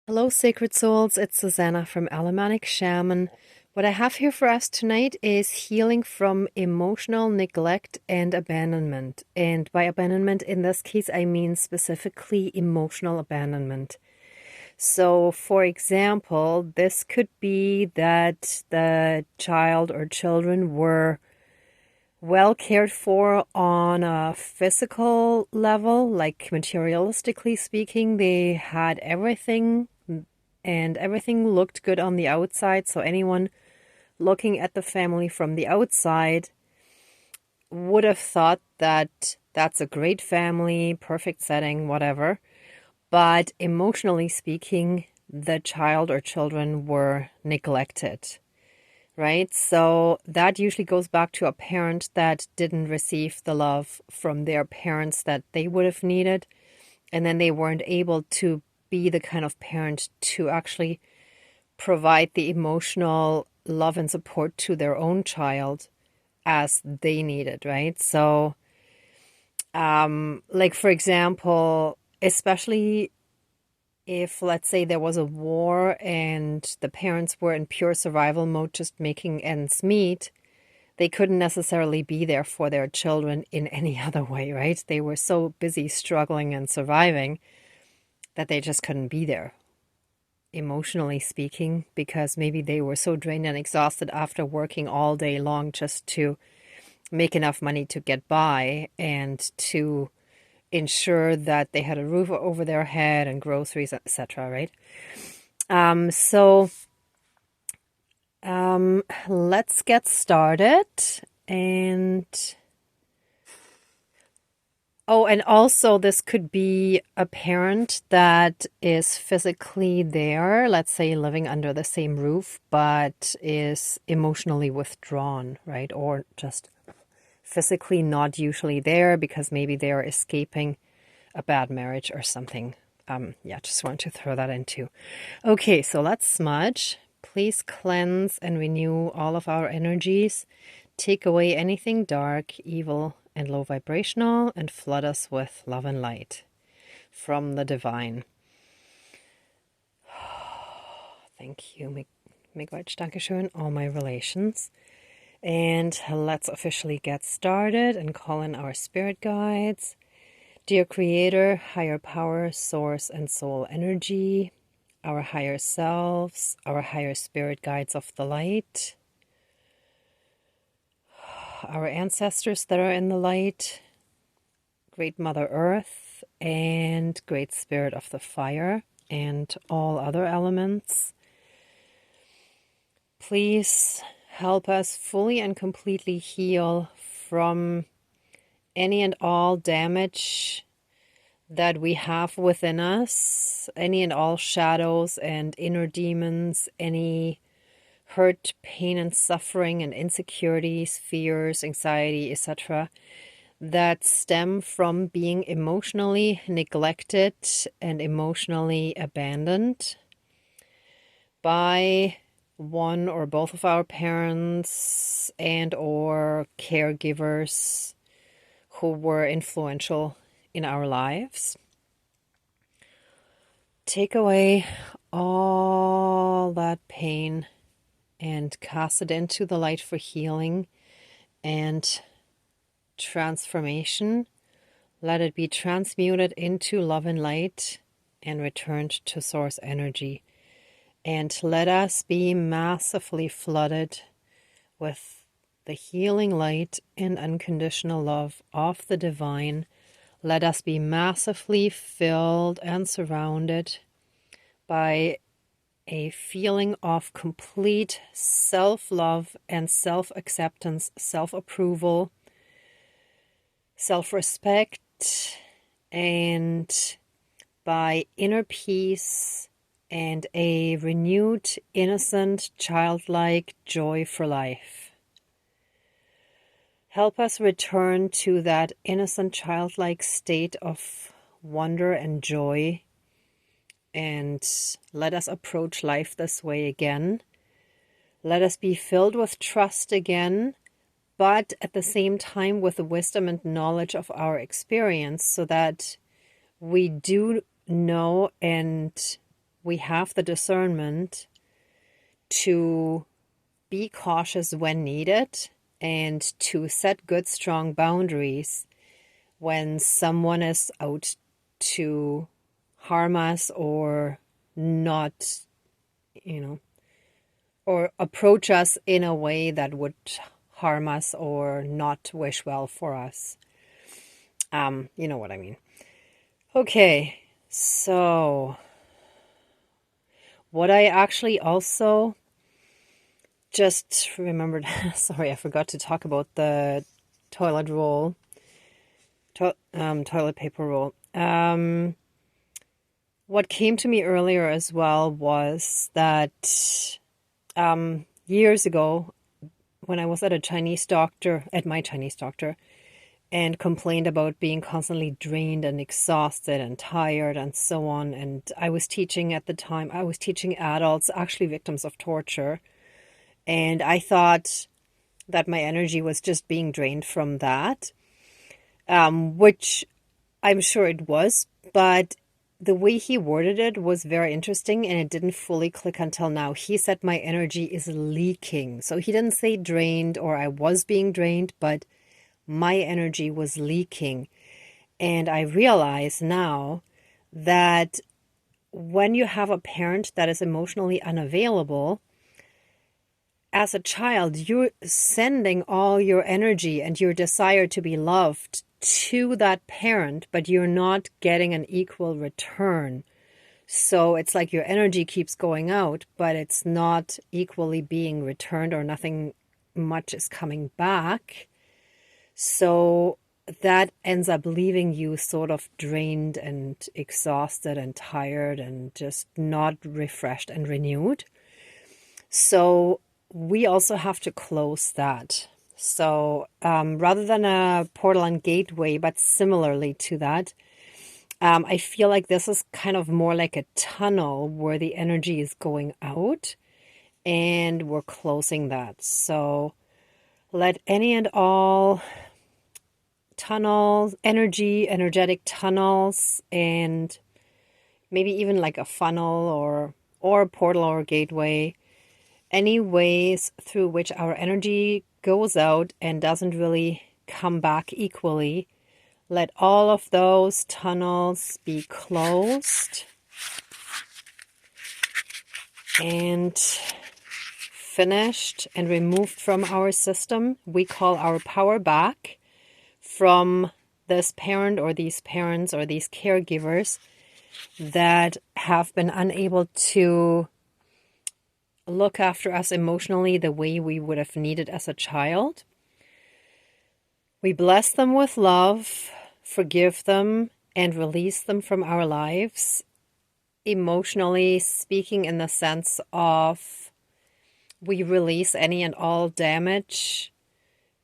Hello, Sacred Souls. It's Susanna from Alamanic Shaman. What I have here for us tonight is healing from emotional neglect and abandonment. And by abandonment, in this case, I mean specifically emotional abandonment. So, for example, this could be that the child or children were well cared for on a physical level, like materialistically speaking, they had everything and everything looked good on the outside. So anyone looking at the family from the outside would have thought that that's a great family, perfect setting, whatever. But emotionally speaking, the child or children were neglected, right? So that usually goes back to a parent that didn't receive the love from their parents that they would have needed. And then they weren't able to be the kind of parent to actually provide the emotional love and support to their own child as they need it, right? So, like for example, especially if, let's say, there was a war and the parents were in pure survival mode, just making ends meet, they couldn't necessarily be there for their children in any other way, right? They were so busy struggling and surviving that they just couldn't be there, emotionally speaking, because maybe they were so drained and exhausted after working all day long just to make enough money to get by and to ensure that they had a roof over their head and groceries, etc. Right? So let's get started. And oh, and also this could be a parent that is physically there, let's say living under the same roof, but is emotionally withdrawn, right? Or just physically not usually there because maybe they are escaping a bad marriage or something. Yeah, just want to throw that in too. Okay, so let's smudge. Please cleanse and renew all of our energies. Take away anything dark, evil, and low vibrational, and flood us with love and light from the divine. Thank you. Miigwetch, Dankeschön, all my relations. And let's officially get started and call in our spirit guides. Dear Creator, higher power, source, and soul energy, our higher selves, our higher spirit guides of the light, our ancestors that are in the light, Great Mother Earth, and Great Spirit of the Fire, and all other elements. Please help us fully and completely heal from any and all damage that we have within us, any and all shadows and inner demons, any hurt, pain, and suffering and insecurities, fears, anxiety, etc., that stem from being emotionally neglected and emotionally abandoned by one or both of our parents and or caregivers who were influential in our lives. Take away all that pain and cast it into the light for healing and transformation. Let it be transmuted into love and light and returned to source energy. And let us be massively flooded with the healing light and unconditional love of the divine. Let us be massively filled and surrounded by a feeling of complete self-love and self-acceptance, self-approval, self-respect, and by inner peace and a renewed, innocent, childlike joy for life. Help us return to that innocent, childlike state of wonder and joy, and let us approach life this way again. Let us be filled with trust again, but at the same time with the wisdom and knowledge of our experience, so that we do know and we have the discernment to be cautious when needed and to set good, strong boundaries when someone is out to harm us or not, or approach us in a way that would harm us or not wish well for us. You know what I mean. Okay, so what I actually also just remembered, sorry, I forgot to talk about the toilet roll, toilet paper roll. What came to me earlier as well was that years ago, when I was at my Chinese doctor, and complained about being constantly drained and exhausted and tired and so on. And I was teaching at the time, I was teaching adults, actually victims of torture. And I thought that my energy was just being drained from that, which I'm sure it was. But the way he worded it was very interesting, and it didn't fully click until now. He said my energy is leaking. So he didn't say drained or I was being drained, but my energy was leaking. And I realize now that when you have a parent that is emotionally unavailable, as a child, you're sending all your energy and your desire to be loved to that parent, but you're not getting an equal return. So it's like your energy keeps going out, but it's not equally being returned, or nothing much is coming back. So that ends up leaving you sort of drained and exhausted and tired and just not refreshed and renewed. So we also have to close that. So rather than a portal and gateway, but similarly to that, I feel like this is kind of more like a tunnel where the energy is going out and we're closing that. So let any and all tunnels, energetic tunnels, and maybe even like a funnel or a portal or a gateway, any ways through which our energy goes out and doesn't really come back equally, let all of those tunnels be closed and finished and removed from our system. We call our power back from this parent or these parents or these caregivers that have been unable to look after us emotionally the way we would have needed as a child. We bless them with love, forgive them, and release them from our lives, emotionally speaking, in the sense of we release any and all damage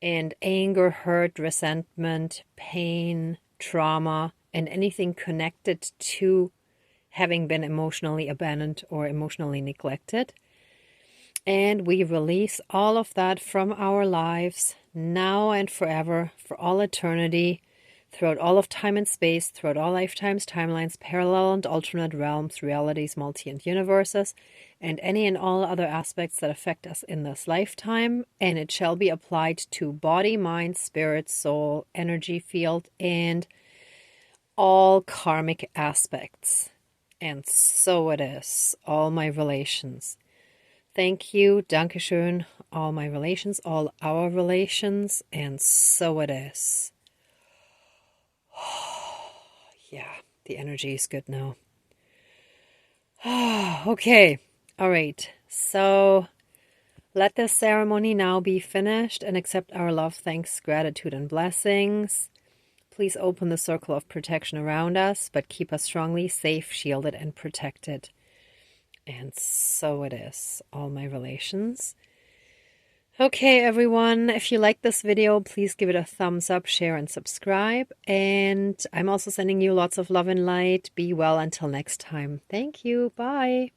and anger, hurt, resentment, pain, trauma, and anything connected to having been emotionally abandoned or emotionally neglected. And we release all of that from our lives now and forever, for all eternity, throughout all of time and space, throughout all lifetimes, timelines, parallel and alternate realms, realities, multi and universes, and any and all other aspects that affect us in this lifetime. And it shall be applied to body, mind, spirit, soul, energy field, and all karmic aspects. And so it is, all my relations. Thank you, Dankeschön, all my relations, all our relations, and so it is. Yeah, the energy is good now. Okay, all right. So let this ceremony now be finished and accept our love, thanks, gratitude, and blessings. Please open the circle of protection around us, but keep us strongly safe, shielded, and protected. And so it is, all my relations. Okay, everyone, if you like this video, please give it a thumbs up, share, and subscribe. And I'm also sending you lots of love and light. Be well until next time. Thank you. Bye.